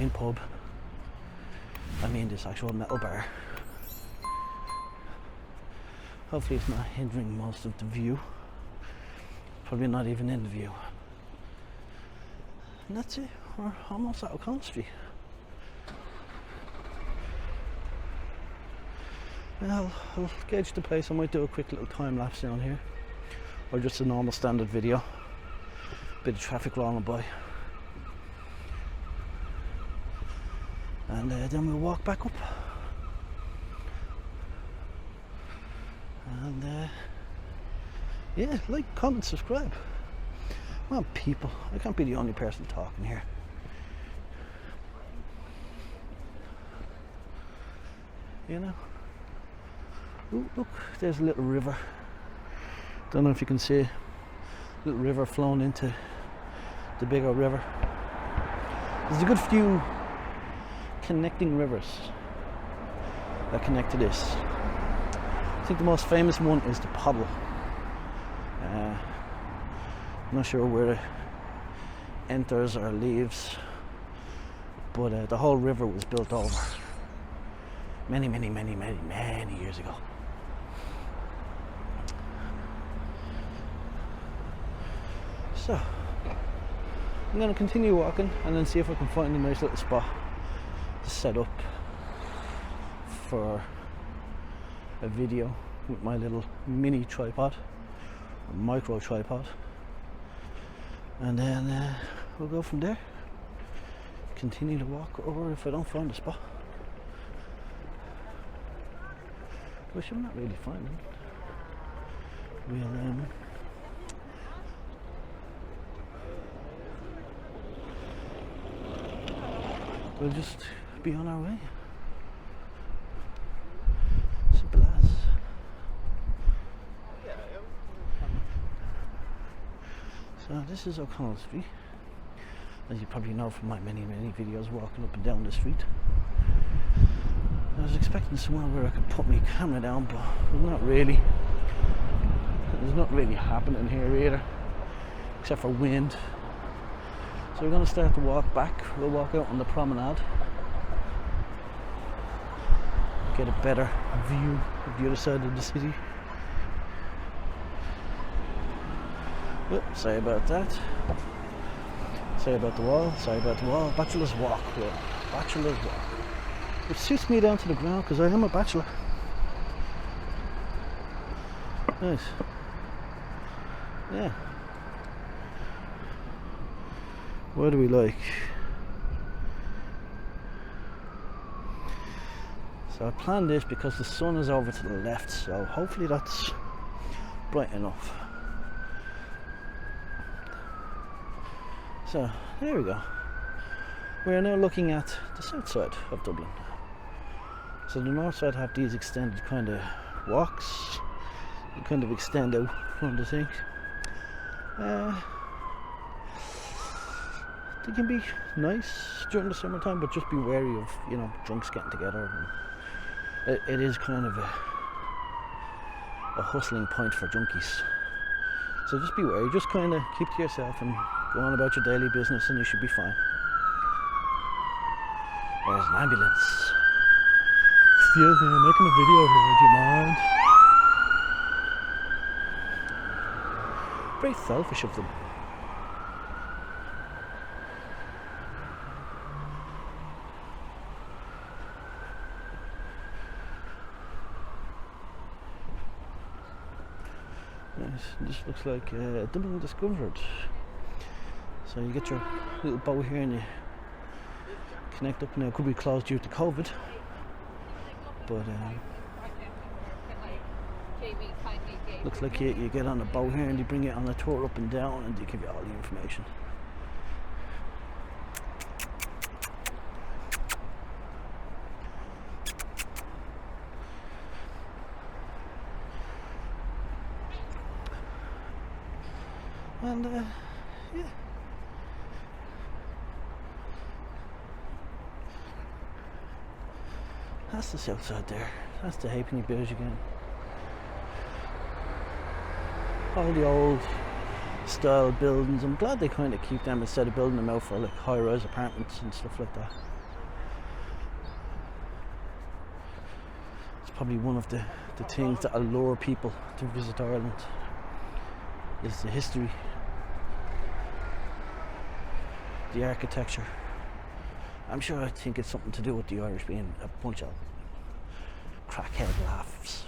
main pub. I mean this actual metal bar. Hopefully it's not hindering most of the view. Probably not even in the view. And that's it, we're almost at O'Connell Street. Well, I'll gauge the place. I might do a quick little time lapse down here, or just a normal standard video. Bit of traffic rolling by, and then we'll walk back up. And yeah, like, comment, subscribe. Come on, people, I can't be the only person talking here. You know. Ooh, look, there's a little river. Don't know if you can see a little river flowing into the bigger river. There's a good few connecting rivers that connect to this. I think the most famous one is the Poddle. I'm not sure where it enters or leaves, but the whole river was built over many years ago. So I'm going to continue walking and then see if I can find a nice little spot to set up for a video with my little mini tripod, or micro tripod, and then we'll go from there. Continue to walk, or if I don't find a spot, which I'm not really finding, we'll just be on our way. Simple as. So this is O'Connell Street, as you probably know from my many videos walking up and down the street. I was expecting somewhere where I could put my camera down, but there's not really. There's not really happening here either, except for wind. So we're going to start to walk back. We'll walk out on the promenade, get a better view of the other side of the city. Oh, sorry about that. Sorry about the wall. Sorry about the wall. Bachelor's walk. Yeah. Bachelor's walk. It suits me down to the ground because I am a bachelor. Nice. Yeah. What do we like? So I planned this because the sun is over to the left, so hopefully that's bright enough. So there we go. We are now looking at the south side of Dublin. So the north side have these extended kind of walks. You kind of extend out from the thing. They can be nice during the summertime, but just be wary of, you know, drunks getting together. And it is kind of a hustling point for junkies. So just be wary. Just kind of keep to yourself and go on about your daily business, and you should be fine. There's an ambulance. Excuse me, I'm making a video here. Do you mind? Very selfish of them. This looks like Dublin Discovered. So you get your little boat here and you connect up. Now it could be closed due to COVID, but looks like you get on a boat here and you bring it on a tour up and down, and they give you all the information. And yeah, that's the south side there. That's the halfpenny bridge again. All the old style buildings. I'm glad they kind of keep them instead of building them out for like high-rise apartments and stuff like that. It's probably one of the things that allure people to visit Ireland, is the history, the architecture. I think it's something to do with the Irish being a bunch of crackhead laughs.